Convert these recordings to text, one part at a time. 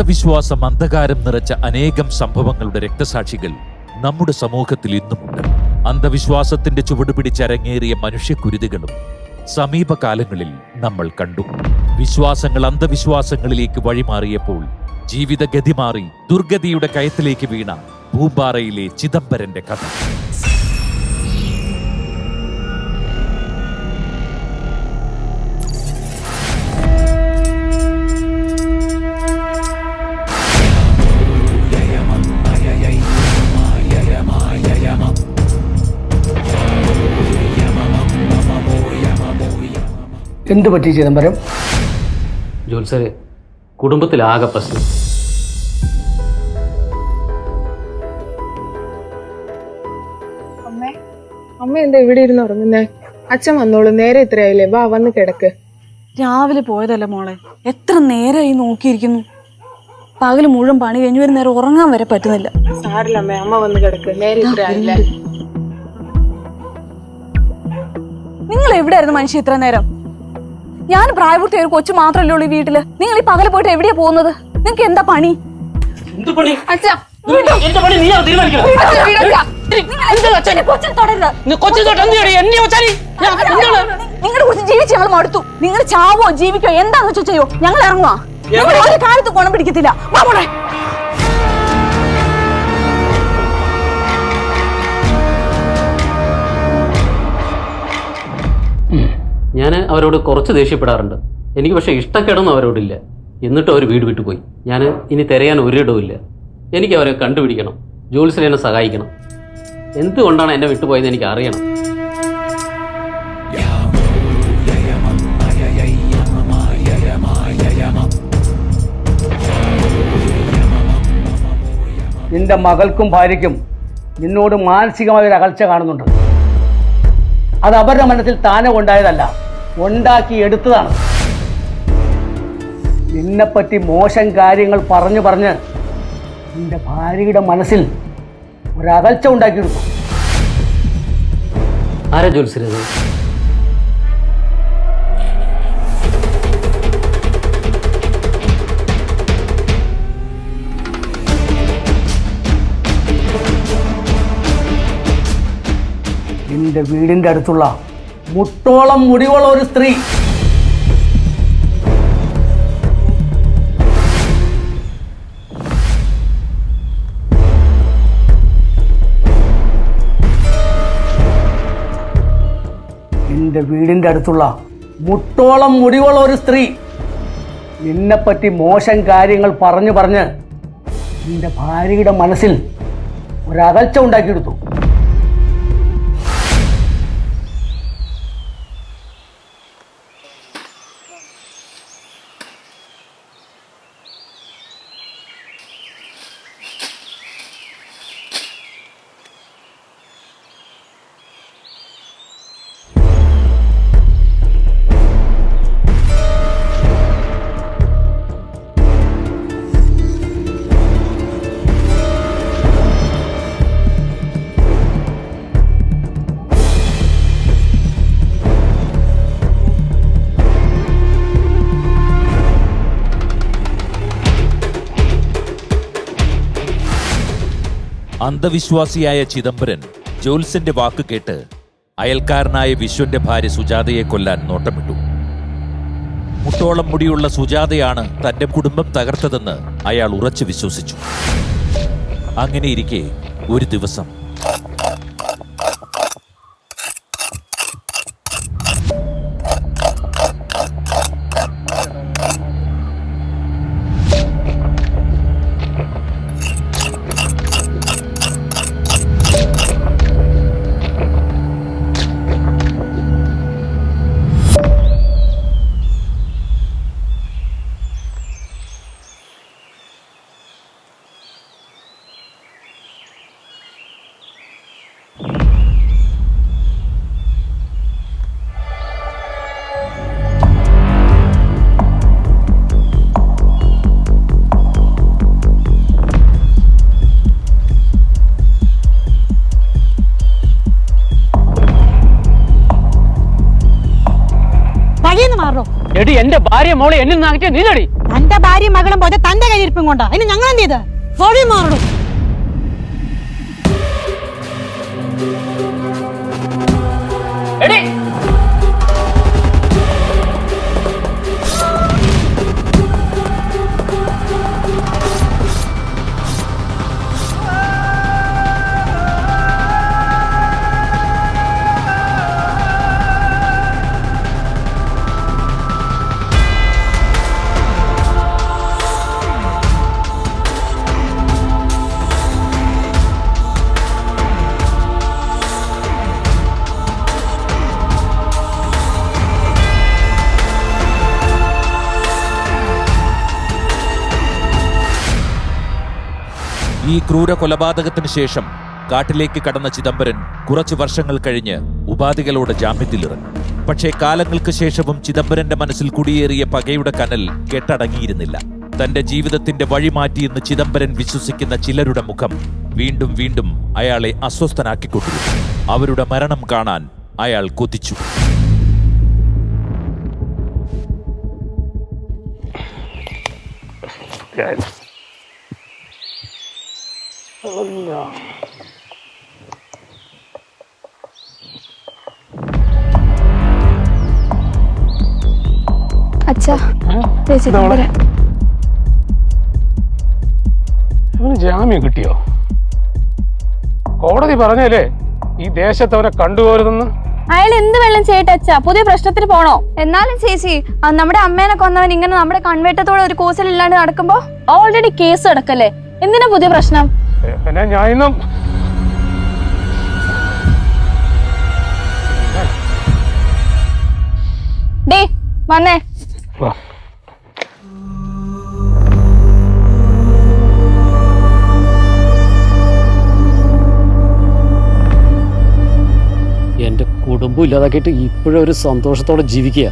അന്ധവിശ്വാസം അന്ധകാരം നിറച്ച അനേകം സംഭവങ്ങളുടെ രക്തസാക്ഷികൾ നമ്മുടെ സമൂഹത്തിൽ ഇന്നുമുണ്ട്. അന്ധവിശ്വാസത്തിന്റെ ചുവട് പിടിച്ചരങ്ങേറിയ മനുഷ്യക്കുരുതികളും സമീപകാലങ്ങളിൽ നമ്മൾ കണ്ടു. വിശ്വാസങ്ങൾ അന്ധവിശ്വാസങ്ങളിലേക്ക് വഴിമാറിയപ്പോൾ ജീവിതഗതി മാറി ദുർഗതിയുടെ കയത്തിലേക്ക് വീണ പൂമ്പാറയിലെ ചിദംബരന്റെ കഥ. എന്തു പറ്റി ചിദംബരം? ജോത്സരെ, കുടുംബത്തിലാകെ പ്രശ്നം. അമ്മ എന്താ ഇവിടെ ഇരുന്ന് ഉറങ്ങുന്നേ? അച്ഛൻ വന്നോളൂ, നേരെ ഇത്രയായില്ലേ, വാ വന്ന് കിടക്ക്. രാവിലെ പോയതല്ല മോളെ, എത്ര നേരമായി നോക്കിയിരിക്കുന്നു. പകല് മുഴുവൻ പണി കഴിഞ്ഞു ഒരു നേരം ഉറങ്ങാൻ വരെ പറ്റുന്നില്ല. സാരില്ല അമ്മ, അമ്മ വന്ന് കിടക്ക്, നേരെ ഇത്രയായില്ലേ. നിങ്ങൾ എവിടെയായിരുന്നു മനുഷ്യ ഇത്ര നേരം? ഞാൻ പ്രായപൂർത്തിയായ ഒരു കൊച്ചു മാത്രമല്ലേ ഉള്ളൂ ഈ വീട്ടില്. നിങ്ങൾ ഈ പകല് പോയിട്ട് എവിടെയാ പോകുന്നത്? നിങ്ങൾക്ക് എന്താ പണി? അച്ഛാ നിങ്ങളുടെ കുറിച്ച് ജീവിച്ച് ഞങ്ങൾ മടുത്തു. നിങ്ങൾ ചാവോ ജീവിക്കോ എന്താന്ന് വെച്ചാൽ ചെയ്യോ, ഞങ്ങൾ ഇറങ്ങുവാ. ഒരു കാലത്ത് ഗുണം പിടിക്കത്തില്ല. ഞാൻ അവരോട് കുറച്ച് ദേഷ്യപ്പെടാറുണ്ട്. എനിക്ക് പക്ഷേ ഇഷ്ടക്കേടൊന്നും അവരോടില്ല. എന്നിട്ടും അവർ വീട് വിട്ടുപോയി. ഞാൻ ഇനി തിരയാൻ ഒരിടവുമില്ല. എനിക്ക് അവരെ കണ്ടുപിടിക്കണം. ജോത്സ്യനെ എന്നെ സഹായിക്കണം. എന്തുകൊണ്ടാണ് എന്നെ വിട്ടുപോയെന്ന് എനിക്ക് അറിയണം. നിന്റെ മകൾക്കും ഭാര്യയ്ക്കും നിന്നോട് മാനസികമായ ഒരു അകൽച്ച കാണുന്നുണ്ട്. അത് അവരുടെ മനസ്സിൽ താനെ ഉണ്ടായതല്ല, ഉണ്ടാക്കി എടുത്തതാണ്. നിന്നെപ്പറ്റി മോശം കാര്യങ്ങൾ പറഞ്ഞു പറഞ്ഞ് നിന്റെ ഭാര്യയുടെ മനസ്സിൽ ഒരകൽച്ച ഉണ്ടാക്കിയെടുത്തു. ആരാ ജോത്സ്യരത്? നിന്റെ വീടിന്റെ അടുത്തുള്ള മുട്ടോളം മുടിവുള്ള ഒരു സ്ത്രീ. നിന്റെ വീടിന്റെ അടുത്തുള്ള മുട്ടോളം മുടിവുള്ള ഒരു സ്ത്രീ നിന്നെപ്പറ്റി മോശം കാര്യങ്ങൾ പറഞ്ഞു പറഞ്ഞ് നിന്റെ ഭാര്യയുടെ മനസ്സിൽ ഒരകൽച്ച ഉണ്ടാക്കിയെടുത്തു. അന്ധവിശ്വാസിയായ ചിദംബരൻ ജോത്സ്യന്റെ വാക്ക് കേട്ട് അയൽക്കാരനായ വിശ്വന്റെ ഭാര്യ സുജാതയെ കൊല്ലാൻ നോട്ടമിട്ടു. മുട്ടോളം മുടിയുള്ള സുജാതയാണ് തന്റെ കുടുംബം തകർത്തതെന്ന് അയാൾ ഉറച്ചു വിശ്വസിച്ചു. അങ്ങനെയിരിക്കെ ഒരു ദിവസം എടി എന്റെ ഭാര്യ മോളെ എന്നിൽ നിന്ന് അകറ്റിയ നീലടി. തന്റെ ഭാര്യ മകളും പോലെ തന്റെ കയ്യിരിപ്പ് ഉറപ്പും കൊണ്ടാ അതിന് ഞങ്ങൾ എന്ത് ചെയ്ത് വഴി മാറണം. ഈ ക്രൂര കൊലപാതകത്തിന് ശേഷം കാട്ടിലേക്ക് കടന്ന ചിദംബരൻ കുറച്ചു വർഷങ്ങൾ കഴിഞ്ഞ് ഉപാധികളോടെ ജാമ്യത്തിലിറങ്ങി. പക്ഷേ കാലങ്ങൾക്ക് ശേഷവും ചിദംബരന്റെ മനസ്സിൽ കുടിയേറിയ പകയുടെ കനൽ കെട്ടടങ്ങിയിരുന്നില്ല. തന്റെ ജീവിതത്തിന്റെ വഴി മാറ്റിയെന്ന് ചിദംബരൻ വിശ്വസിക്കുന്ന ചിലരുടെ മുഖം വീണ്ടും വീണ്ടും അയാളെ അസ്വസ്ഥനാക്കിക്കൊണ്ടിരുന്നു. അവരുടെ മരണം കാണാൻ അയാൾ കൊതിച്ചു. അച്ഛാ, ജാമ്യം കിട്ടിയോ? കോടതി പറഞ്ഞല്ലേ ഈ ദേശത്ത് അവരെ കണ്ടുപോരുതെന്ന്. അയാൾ എന്ത് വെള്ളം ചെയ്യട്ടെ അച്ഛാ, പുതിയ പ്രശ്നത്തിന് പോണോ? എന്നാലും ചേച്ചി, നമ്മുടെ അമ്മേനെ കൊന്നവൻ ഇങ്ങനെ നമ്മുടെ കൺവേട്ടത്തോടെ ഒരു കോസിലില്ലാണ്ട് നടക്കുമ്പോ ഓൾറെഡി കേസ് കിടക്കല്ലേ, എന്തിനാ പുതിയ പ്രശ്നം? പിന്നെ ഞാൻ ഇന്നും ഡേ വന്നേ. എൻ്റെ കുടുംബം ഇല്ലാതാക്കിയിട്ട് ഇപ്പോഴും ഒരു സന്തോഷത്തോടെ ജീവിക്കുക.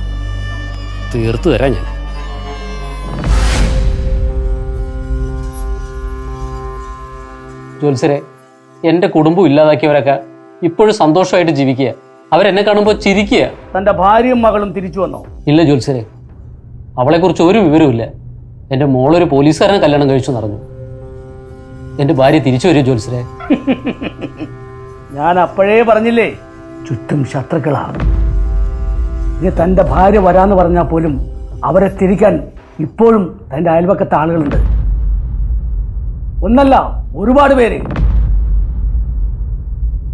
തീർത്തു തരാം ഞാൻ. ജോത്സരെ, എൻ്റെ കുടുംബം ഇല്ലാതാക്കിയവരൊക്കെ ഇപ്പോഴും സന്തോഷമായിട്ട് ജീവിക്കുക. അവരെന്നെ കാണുമ്പോൾ ചിരിക്കുക. തന്റെ ഭാര്യയും മകളും തിരിച്ചു വന്നോ? ഇല്ല ജോത്സരെ, അവളെക്കുറിച്ച് ഒരു വിവരവുമില്ല. എൻ്റെ മോളൊരു പോലീസുകാരനെ കല്യാണം കഴിച്ചു നടന്നു. എൻ്റെ ഭാര്യ തിരിച്ചു വരും ജോത്സരെ. ഞാൻ അപ്പോഴേ പറഞ്ഞില്ലേ, ചുറ്റും ശത്രുക്കളാണ്. ഇനി തന്റെ ഭാര്യ വരാന്ന് പറഞ്ഞാൽ പോലും അവരെ തിരിക്കാൻ ഇപ്പോഴും തന്റെ അയൽവക്കത്തെ ആളുകളുണ്ട്. ഒന്നല്ല, ഒരുപാട് പേര്.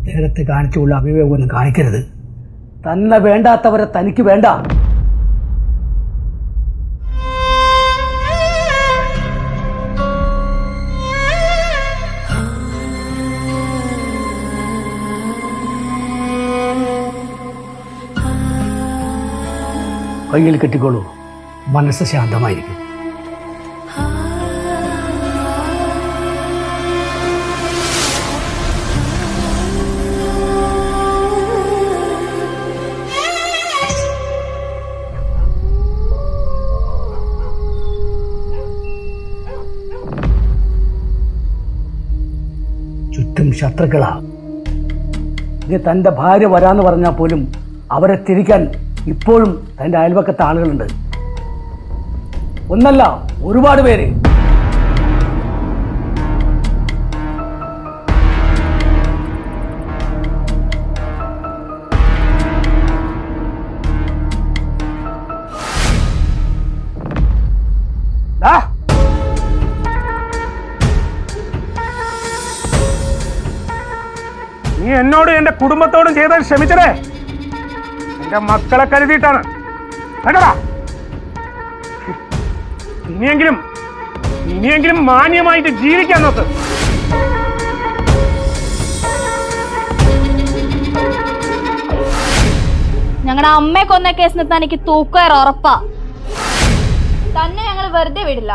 നേരത്തെ കാണിച്ചുള്ള അവിവേകമൊന്നും കാണിക്കരുത്. തന്നെ വേണ്ടാത്തവരെ തനിക്ക് വേണ്ട. കയ്യിൽ കെട്ടിക്കോളൂ, മനസ്സ് ശാന്തമായിരിക്കും. ചുറ്റും ശത്രുക്കളാ. ഇനി തന്റെ ഭാര്യ വരാന്ന് പറഞ്ഞാൽ പോലും അവരെ തിരിക്കാൻ ഇപ്പോഴും തന്റെ അയൽവക്കത്തെ ആളുകളുണ്ട്. ഒന്നല്ല, ഒരുപാട് പേര്. നീ എന്നോട് എന്റെ കുടുംബത്തോടും ചെയ്താൽ ക്ഷമിച്ചതേ എന്റെ മക്കളെ കരുതിയിട്ടാണ്. കേട്ടടാ, ഇനിയെങ്കിലും മാന്യമായിട്ട് ജീവിക്കാൻ നോക്ക്. ഞങ്ങളുടെ അമ്മയെ കൊന്ന കേസ് നിർത്താൻ എനിക്ക് തൂക്കയർ ഉറപ്പാ. തന്നെ ഞങ്ങൾ വെറുതെ വിടില്ല.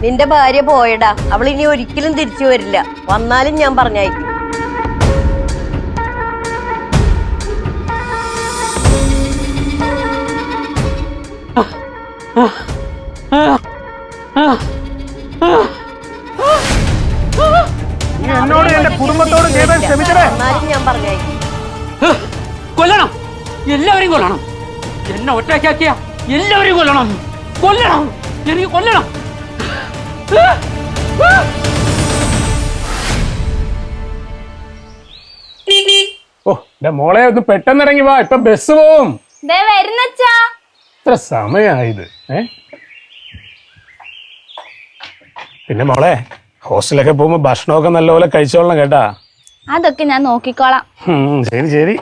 നിന്റെ ഭാര്യ പോയടാ, അവൾ ഇനി ഒരിക്കലും തിരിച്ചു വരില്ല. വന്നാലും ഞാൻ പറഞ്ഞയക്കും. എന്നോട് എന്റെ കുടുംബത്തോട് ചെയ്താൽ ക്ഷമിച്ചതേ. വന്നാലും ഞാൻ പറഞ്ഞയക്കും. കൊല്ലണം, എല്ലാവരെയും കൊല്ലണം. എന്നെ ഒറ്റയ്ക്കാക്കിയ എല്ലാവരും കൊല്ലണം, കൊല്ലണം, എനിക്ക് കൊല്ലണം. ഓ എന്റെ മോളെ ഒന്ന് പെട്ടെന്ന് ഇറങ്ങി വാ, ഇപ്പൊ ബസ് പോവും. വരുന്നച്ചാ. ഇത്ര സമയായത്. പിന്നെ മോളെ ഹോസ്റ്റലൊക്കെ പോകുമ്പോ ഭക്ഷണമൊക്കെ നല്ലപോലെ കഴിച്ചോളണം കേട്ടാ. അതൊക്കെ ഞാൻ നോക്കിക്കോളാം. ശരി ശരി.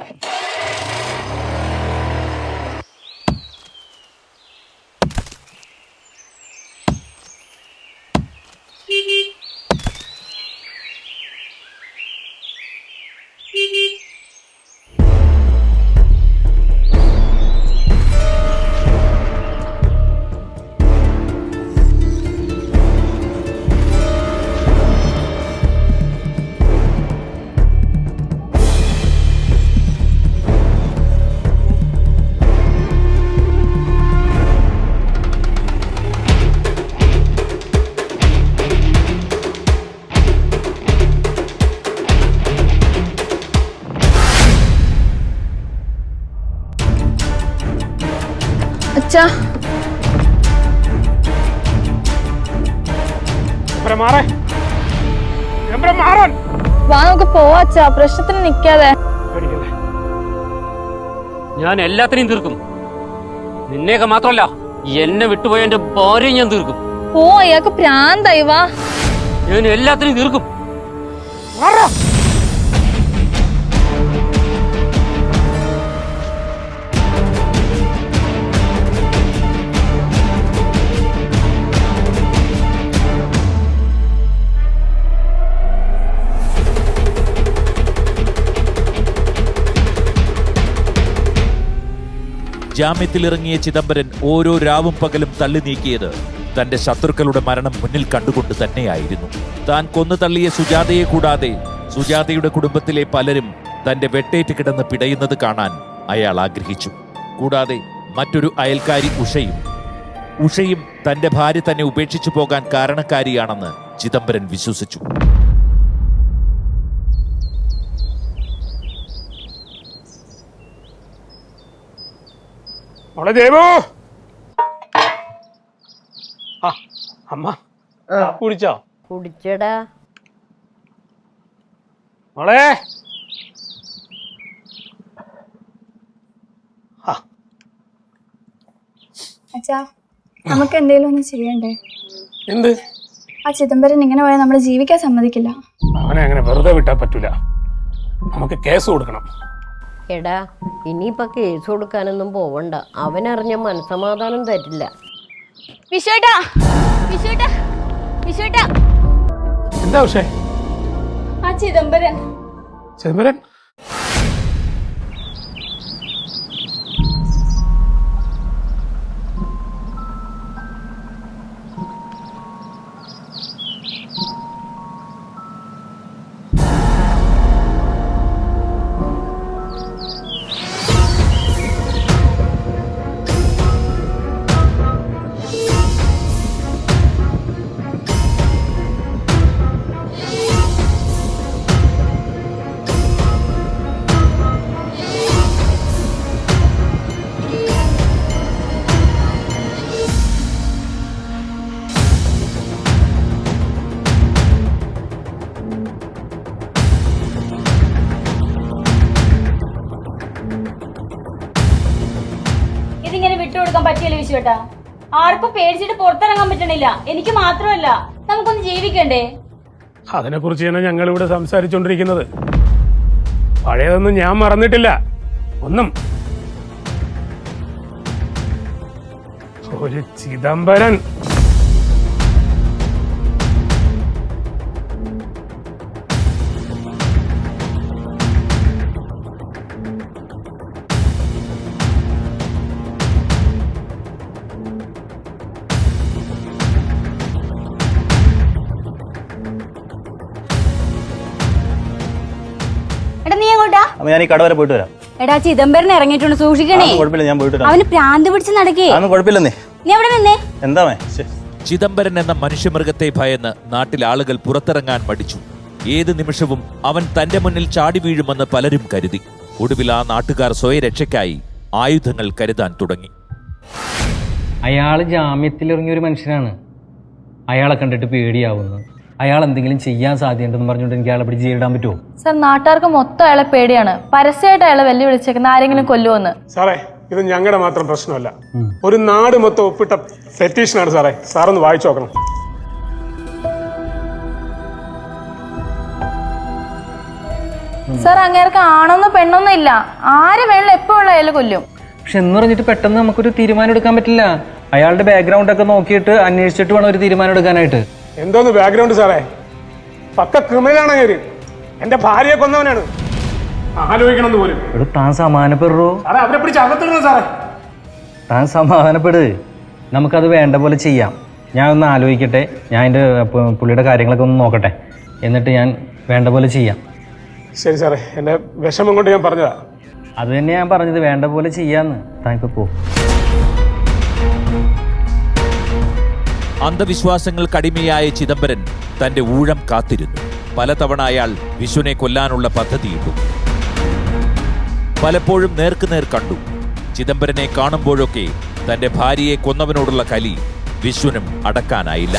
അച്ഛാ വാ നമുക്ക് പോവാ അച്ഛാ, പ്രശ്നത്തിന് നിക്കാതെ. ഞാൻ എല്ലാത്തിനെയും തീർക്കും. നിന്നെയൊക്കെ മാത്രമല്ല, എന്നെ വിട്ടുപോയ എന്റെ ഭാര്യയും ഞാൻ തീർക്കും. പോ, അയാൾക്ക് പ്രാന്തായി. വാ, ഞാൻ എല്ലാത്തിനെയും തീർക്കും. ജാമ്യത്തിലിറങ്ങിയ ചിദംബരൻ ഓരോ രാവും പകലും തള്ളി നീക്കിയത് തന്റെ ശത്രുക്കളുടെ മരണം മുന്നിൽ കണ്ടുകൊണ്ട് തന്നെയായിരുന്നു. താൻ കൊന്നു തള്ളിയ സുജാതയെ കൂടാതെ സുജാതയുടെ കുടുംബത്തിലെ പലരും തന്റെ വെട്ടേറ്റ് കിടന്ന് പിടയുന്നത് കാണാൻ അയാൾ ആഗ്രഹിച്ചു. കൂടാതെ മറ്റൊരു അയൽക്കാരി ഉഷയും തന്റെ ഭാര്യ തന്നെ ഉപേക്ഷിച്ചു പോകാൻ കാരണക്കാരിയാണെന്ന് ചിദംബരൻ വിശ്വസിച്ചു. മോളെ ദേവു, അമ്മ കുടിച്ചോ? കുടിച്ചടാ മോളെ. അച്ഛാ നമുക്ക് എന്തെങ്കിലും ഒന്ന് ചെയ്യണ്ടേ? എന്ത്? ആ ചിദംബരൻ ഇങ്ങനെ പോയാൽ നമ്മൾ ജീവിക്കാൻ സമ്മതിക്കില്ല. അവനെ അങ്ങനെ വെറുതെ വിട്ടാ പറ്റൂല, നമുക്ക് കേസ് കൊടുക്കണം. എടാ ഇനിയിപ്പൊ കേസ് കൊടുക്കാനൊന്നും പോവണ്ട, അവനറിഞ്ഞ മനസമാധാനം തരില്ല. വിശ്വേട്ടാ, വിശ്വേട്ടാ, വിശ്വേട്ടാ. എന്താ പക്ഷേ? ആ ചിദംബരൻ ചിദംബരൻ ഇതിങ്ങനെ വിട്ടുകൊടുക്കാൻ പറ്റിയല്ലേ വിശ്വേട്ടാ? ആർക്കും പേടിച്ചിട്ട് പുറത്തിറങ്ങാൻ പറ്റണില്ല, എനിക്ക് മാത്രമല്ല. നമുക്കൊന്ന് ജീവിക്കണ്ടേ? അതിനെ കുറിച്ചാണ് ഞങ്ങൾ ഇവിടെ സംസാരിച്ചോണ്ടിരിക്കുന്നത്. പഴയതൊന്നും ഞാൻ മറന്നിട്ടില്ല, ഒന്നും. ഒരു ചിദംബരൻ ഞാൻ ഈ കട വരെ പോയിട്ട് വരാം. എടാ ചിദംബരൻ ഇറങ്ങിയിട്ടുണ്ട്, സൂക്ഷിക്കണേ. കുഴപ്പമില്ല, ഞാൻ പോയിട്ട് അവന് പ്രാന്ത് പിടിച്ച് നടക്കേ. കുഴപ്പമില്ലെന്നേ. നീ എവിടെ നിന്നേ? എന്താ ചിദംബരൻ എന്ന മനുഷ്യമൃഗത്തെ ഭയന്ന് നാട്ടിൽ ആളുകൾ പുറത്തിറങ്ങാൻ മടിച്ചു. ഏത് നിമിഷവും അവൻ തന്റെ മുന്നിൽ ചാടി വീഴുമെന്ന് പലരും കരുതി. ഒടുവിൽ ആ നാട്ടുകാർ സ്വയരക്ഷയ്ക്കായി ആയുധങ്ങൾ കരുതാൻ തുടങ്ങി. അയാൾ ജാമ്യത്തിലിറങ്ങിയ ഒരു മനുഷ്യനാണ്. അയാളെ കണ്ടിട്ട് പേടിയാവുന്നു. അയാൾ എന്തെങ്കിലും ചെയ്യാൻ സാധ്യതയുണ്ടെന്ന് പറഞ്ഞുകൊണ്ട് എനിക്ക് അയാളെ പിടിച്ച് ജയിലിടാൻ പറ്റുമോ? സർ, നാട്ടുകാർക്ക് മൊത്തം അയാളെ പേടിയാണ്. പരസ്യമായിട്ട് അയാളെ വെല്ലുവിളിച്ചേക്കുന്ന ആരെങ്കിലും കൊല്ലുമെന്ന്. സാറേ, ഇത് ഞങ്ങളുടെ മാത്രം പ്രശ്നമല്ല, ഒരു നാട് മൊത്തം ഒപ്പിട്ട പെറ്റീഷനാണ് സാറേ. സാറൊന്ന് വായിച്ചു നോക്കണം. സർ, അങ്ങേർക്ക് ആണോന്നോ പെണ്ണൊന്നും ഇല്ല. ആര് വേണമെങ്കിലും എപ്പോഴുള്ള അയാൾ കൊല്ലും. പക്ഷെ എന്ന് പറഞ്ഞിട്ട് പെട്ടെന്ന് നമുക്കൊരു തീരുമാനം എടുക്കാൻ പറ്റില്ല. അയാളുടെ ബാക്ക്ഗ്രൗണ്ട് ഒക്കെ നോക്കിയിട്ട് അന്വേഷിച്ചിട്ട് വേണം ഒരു തീരുമാനം എടുക്കാനായിട്ട്. എന്തോന്ന് ബാക്ക്ഗ്രൗണ്ട് സാറേ? പക്ക ക്രിമിനലാണ് അങ്ങേര്. എന്റെ ഭാര്യയെ കൊന്നവനാണ്. ആലോചിക്കണം പോലും. ഇവിടെ താൻ സമാധാനപ്പെടുറോ? സാറേ, അവരെ പിടിച്ച് അകത്തിടണം സാറേ. താൻ സമാധാനപ്പെട്. നമുക്കത് വേണ്ട പോലെ ചെയ്യാം. ഞാൻ ഒന്ന് ആലോചിക്കട്ടെ. ഞാൻ എൻ്റെ പുള്ളിയുടെ കാര്യങ്ങളൊക്കെ ഒന്ന് നോക്കട്ടെ. എന്നിട്ട് ഞാൻ വേണ്ട പോലെ ചെയ്യാം. ശരി സാറേ, എന്റെ വിഷമം കൊണ്ട് ഞാൻ പറഞ്ഞതാ. അത് തന്നെ ഞാൻ പറഞ്ഞത്, വേണ്ട പോലെ ചെയ്യാന്ന്. താൻ ഇപ്പൊ പോ. അന്ധവിശ്വാസങ്ങൾക്ക് അടിമയായ ചിദംബരൻ തന്റെ ഊഴം കാത്തിരുന്നു. പലതവണ അയാൾ വിശ്വനെ കൊല്ലാനുള്ള പദ്ധതിയിട്ടു. പലപ്പോഴും നേർക്കുനേർ കണ്ടു. ചിദംബരനെ കാണുമ്പോഴൊക്കെ തന്റെ ഭാര്യയെ കൊന്നവനോടുള്ള കലി വിശ്വനും അടക്കാനായില്ല.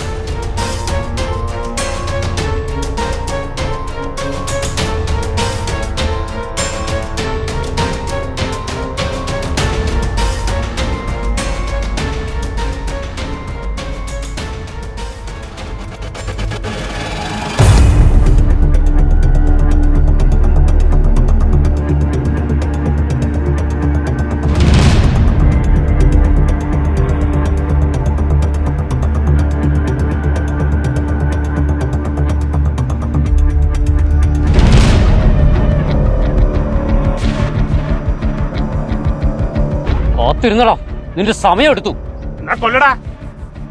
കാത്തിരുന്നടാ, നിന്റെ സമയം എടുത്തു. എന്നാ കൊല്ലടാ,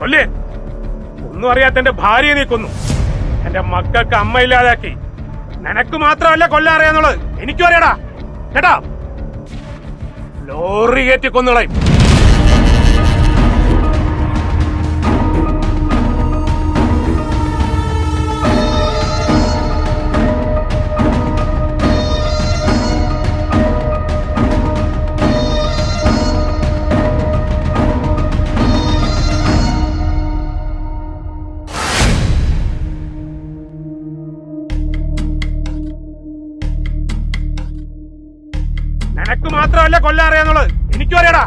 കൊല്ലേ. ഒന്നും അറിയാത്ത എന്റെ ഭാര്യയെ നീ കൊന്നു. എന്റെ മക്കൾക്ക് അമ്മ ഇല്ലാതാക്കി. നിനക്ക് മാത്രമല്ല കൊല്ലാൻ അറിയാന്നുള്ളത് എനിക്കും അറിയടാ. കേട്ടാ, ലോറി കയറ്റി കൊന്നുകളയും. നിനക്ക് മാത്രമല്ല കൊല്ലാൻ അറിയാന്നുള്ളത് എനിക്കും അറിയടാ.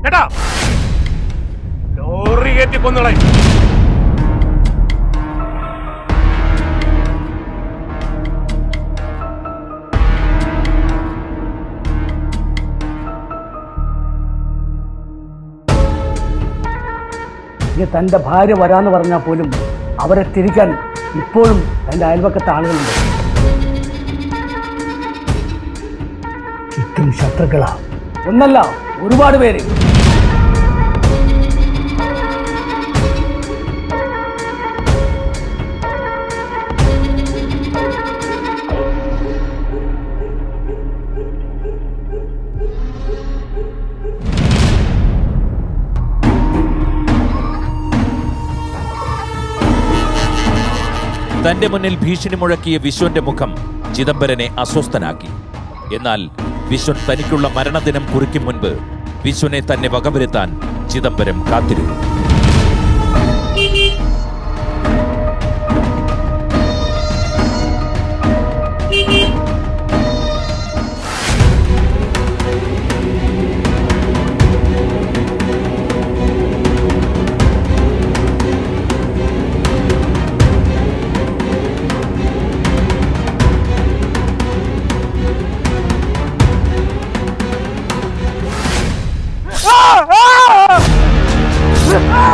കേട്ടാ, ലോറി കയറ്റി കൊന്നുകളയും. തൻ്റെ ഭാര്യ വരാന്ന് പറഞ്ഞാൽ പോലും അവരെ തിരിക്കാൻ ഇപ്പോഴും തൻ്റെ അയൽവക്കത്തെ ആളുകളുണ്ട്. ചുറ്റും ശത്രുക്കളാ. ഒന്നല്ല, ഒരുപാട് പേര്. തന്റെ മുന്നിൽ ഭീഷണി മുഴക്കിയ വിശ്വന്റെ മുഖം ചിദംബരനെ അസ്വസ്ഥനാക്കി. എന്നാൽ വിശ്വൻ തനിക്കുള്ള മരണദിനം കുറിക്കും മുൻപ് വിശ്വനെ തന്നെ വകവരുത്താൻ ചിദംബരം കാത്തിരുന്നു. Ah!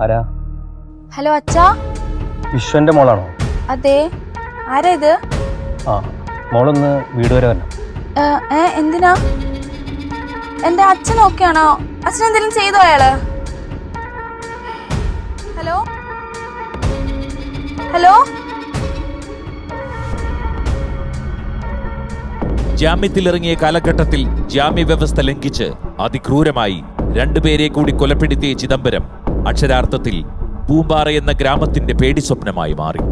ആരാ? ഹലോ അച്ഛാ. വിശ്വന്റെ മോളാണോ? അതെ. ആരാ ഇത്? ആ, മോളൊന്ന് വീട് വരെ വരണം. എന്തിനാ? എന്റെ അച്ഛൻ ഓക്കെയാണോ? അച്ഛൻ എന്തെങ്കിലും ചെയ്തോ അയാള്? Hello hello. ജാമ്യത്തിലിറങ്ങിയ കാലഘട്ടത്തിൽ ജാമ്യ വ്യവസ്ഥ ലംഘിച്ച് അതിക്രൂരമായി രണ്ടുപേരെ കൂടി കൊലപ്പെടുത്തിയ ചിദംബരം അക്ഷരാർത്ഥത്തിൽ പൂമ്പാറ എന്ന ഗ്രാമത്തിന്റെ പേടിസ്വപ്നമായി മാറി.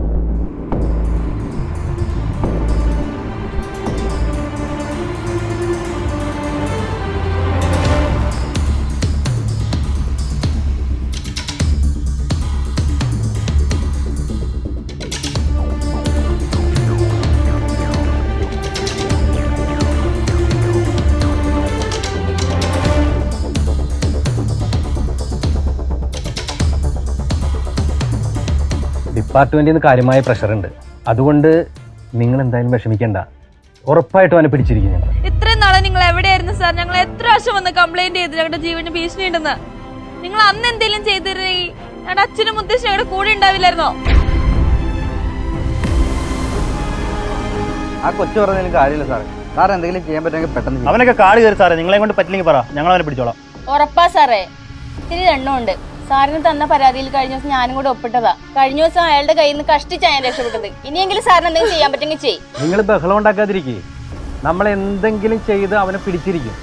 ഡിപ്പാർട്ട്മെന്റിൽ നിന്ന് കാര്യമായ പ്രഷറുണ്ട്. അതുകൊണ്ട് നിങ്ങൾ എന്തായാലും വിഷമിക്കേണ്ട. ഉറപ്പായിട്ടും അവനെ പിടിച്ചിരിക്കും ഞങ്ങൾ. ഇത്രയും നാളെ നിങ്ങൾ എവിടെയായിരുന്നു സാർ? ഞങ്ങൾ എത്ര പ്രാവശ്യം വന്ന് കംപ്ലൈന്റ് ചെയ്തു ഞങ്ങളുടെ ജീവന് ഭീഷണി ഉണ്ടെന്ന്. നിങ്ങൾ അന്ന് എന്തെങ്കിലും ചെയ്തിരുന്നെങ്കിൽ ഞങ്ങളുടെ അച്ഛനും മുത്തശ്ശി ഞങ്ങളുടെ കൂടെ ഉണ്ടാവില്ലായിരുന്നോ? ആ കൊച്ചു പറഞ്ഞാലും കാര്യമില്ല സാറേ. സാർ എന്തെങ്കിലും ചെയ്യാൻ പറ്റുമെങ്കിൽ പെട്ടെന്ന്. അവനൊക്കെ കാട് കയറി സാറേ. നിങ്ങളെ കൊണ്ട് പറ്റില്ലെങ്കിൽ പറ, ഞങ്ങൾ അവനെ പിടിച്ചോളാം. ഉറപ്പാ സാറേ. ഇത്തിരി എണ്ണമുണ്ട്. സാറിന് തന്ന പരാതിയിൽ കഴിഞ്ഞ ദിവസം ഞാനും കൂടെ ഒപ്പിട്ടതാ. കഴിഞ്ഞ ദിവസം അയാളുടെ കയ്യിൽ നിന്ന് കഷ്ടിച്ചാ ഞാൻ രക്ഷപ്പെട്ടത്. ഇനിയെങ്കിലും സാറിന് എന്തെങ്കിലും ചെയ്യാൻ പറ്റുമെങ്കിൽ ചെയ്യും. നിങ്ങൾ ബഹളം ഉണ്ടാക്കാതിരിക്കേ. നമ്മൾ എന്തെങ്കിലും ചെയ്ത് അവനെ പിടിച്ചിരിക്കും.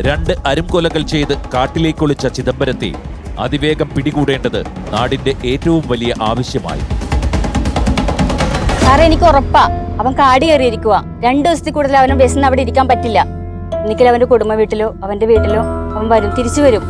രണ്ട് അരുംകൊലകൾ ചെയ്ത് കാട്ടിലേക്കൊളിച്ച ചിദംബരത്തെ അതിവേഗം പിടികൂടേണ്ടത് നാടിന്റെ ഏറ്റവും വലിയ ആവശ്യമായി. സാറേ, എനിക്ക് ഉറപ്പാ അവൻ കാടി കയറിയിരിക്കുക. 2 ദിവസത്തിൽ കൂടുതൽ അവന് ബസ്സിന് അവിടെ ഇരിക്കാൻ പറ്റില്ല. ഒന്നിക്കൽ അവന്റെ കുടുംബ വീട്ടിലോ അവന്റെ വീട്ടിലോ അവൻ വരും, തിരിച്ചു വരും.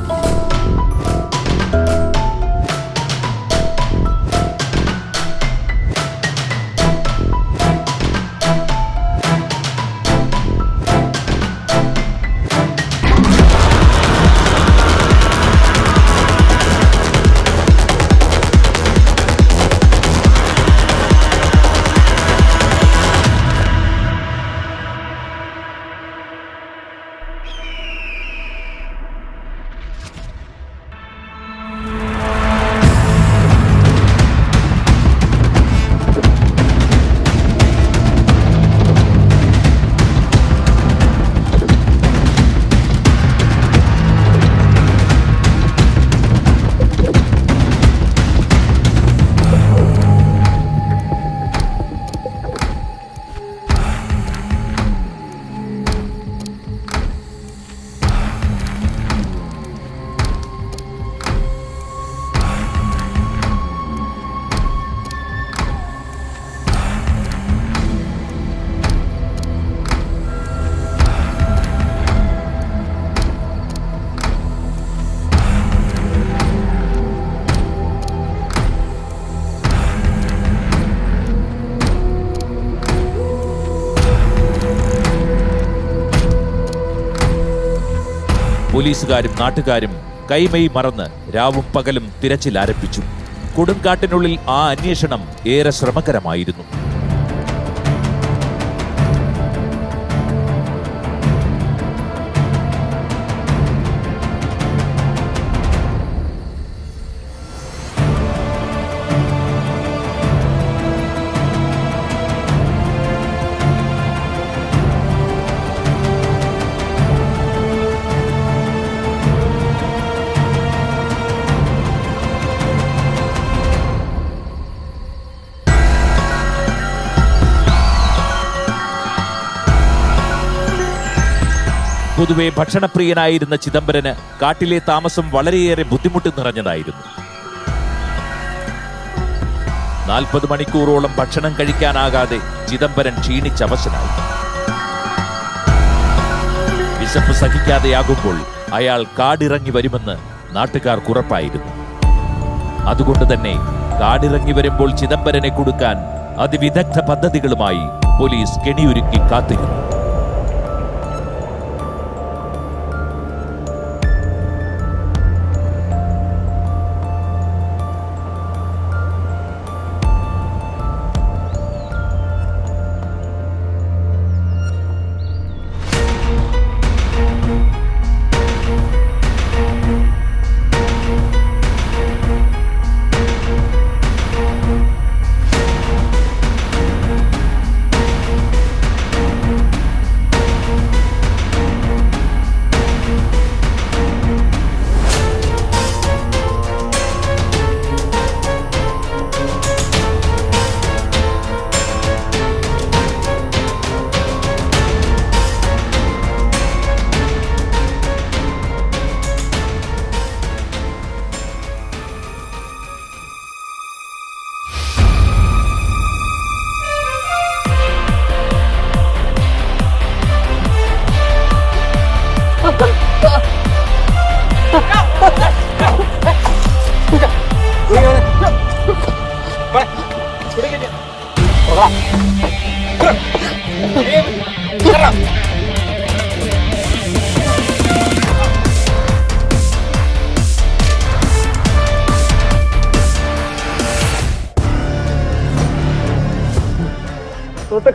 പോലീസുകാരും നാട്ടുകാരും കൈമൈ മറന്ന് രാവും പകലും തിരച്ചിൽ ആരംഭിച്ചു. കൊടുങ്കാട്ടിനുള്ളിൽ ആ അന്വേഷണം ഏറെ ശ്രമകരമായിരുന്നു. പൊതുവെ ഭക്ഷണപ്രിയനായിരുന്ന ചിദംബരന് കാട്ടിലെ താമസം വളരെയേറെ ബുദ്ധിമുട്ട് നിറഞ്ഞതായിരുന്നു. 40 മണിക്കൂറോളം ഭക്ഷണം കഴിക്കാനാകാതെ ചിദംബരൻ ക്ഷീണിച്ചവശനായി. വിശപ്പ് സഹിക്കാതെയാകുമ്പോൾ അയാൾ കാടിറങ്ങി വരുമെന്ന് നാട്ടുകാർക്ക് ഉറപ്പായിരുന്നു. അതുകൊണ്ട് തന്നെ കാടിറങ്ങി വരുമ്പോൾ ചിദംബരനെ കൊടുക്കാൻ അതിവിദഗ്ധ പദ്ധതികളുമായി പോലീസ് കെണിയൊരുക്കി കാത്തിരുന്നു.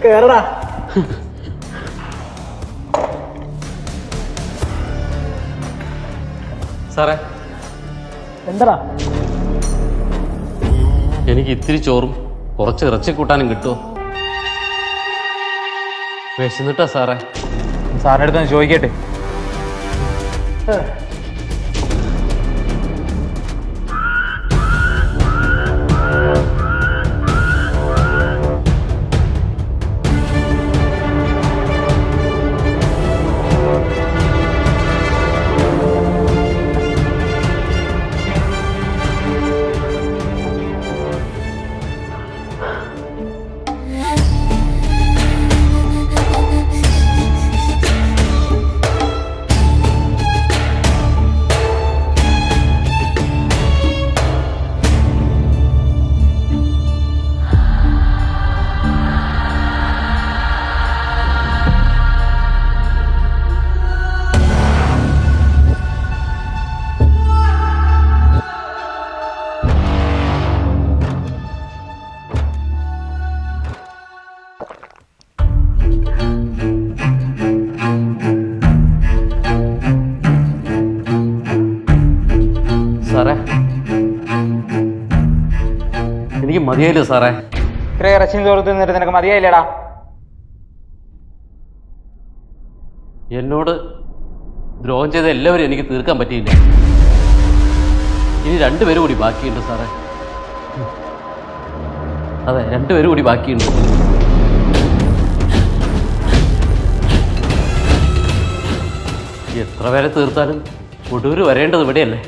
കേറടാ. സാറേ, എന്താടാ? എനിക്ക് ഇത്തിരി ചോറും കുറച്ച് ഇറച്ചി കൂട്ടാനും കിട്ടുമോ? വിശന്നിട്ടാ സാറേ. സാറിൻ്റെ അടുത്ത് ചോദിക്കട്ടെ. സാറേ, എനിക്ക് മതിയായില്ല സാറേ. ഇത്രയും ഇറച്ചിയും ചോറ് തിന്നിട്ട് നിനക്ക് മതിയായില്ലടാ? എന്നോട് ദ്രോഹം ചെയ്ത എല്ലാവരും എനിക്ക് തീർക്കാൻ പറ്റിയില്ല. ഇനി 2 പേര് കൂടി ബാക്കിയുണ്ട് സാറേ. അതെ, 2 പേര് കൂടി ബാക്കിയുണ്ട്. എത്ര പേരെ തീർത്താലും ഒടുവിൽ വരേണ്ടത് ഇവിടെയല്ലേ?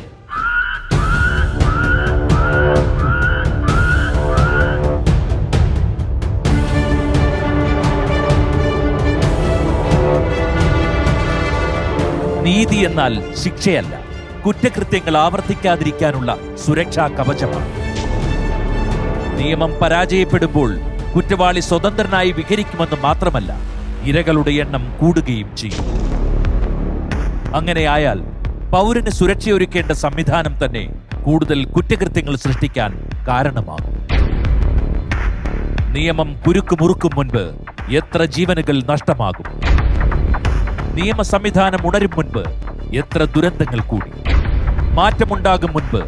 നീതി എന്നാൽ ശിക്ഷയല്ല, കുറ്റകൃത്യങ്ങൾ ആവർത്തിക്കാതിരിക്കാനുള്ള സുരക്ഷാ കവചമാണ്. നിയമം പരാജയപ്പെടുമ്പോൾ കുറ്റവാളി സ്വതന്ത്രനായി വിഹരിക്കുമെന്ന് മാത്രമല്ല, ഇരകളുടെ എണ്ണം കൂടുകയും ചെയ്യും. അങ്ങനെയായാൽ പൗരന് സുരക്ഷയൊരുക്കേണ്ട സംവിധാനം തന്നെ കൂടുതൽ കുറ്റകൃത്യങ്ങൾ സൃഷ്ടിക്കാൻ കാരണമാകും. നിയമം കുരുക്കുമുറുക്കും മുൻപ് എത്ര ജീവനുകൾ നഷ്ടമാകും? നിയമ സംവിധാനം ഉണരും മുൻപ് എത്ര ദുരന്തങ്ങൾ കൂടി? മാറ്റമുണ്ടാകും മുൻപ്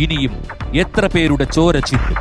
ഇനിയും എത്ര പേരുടെ ചോര ചിന്തും?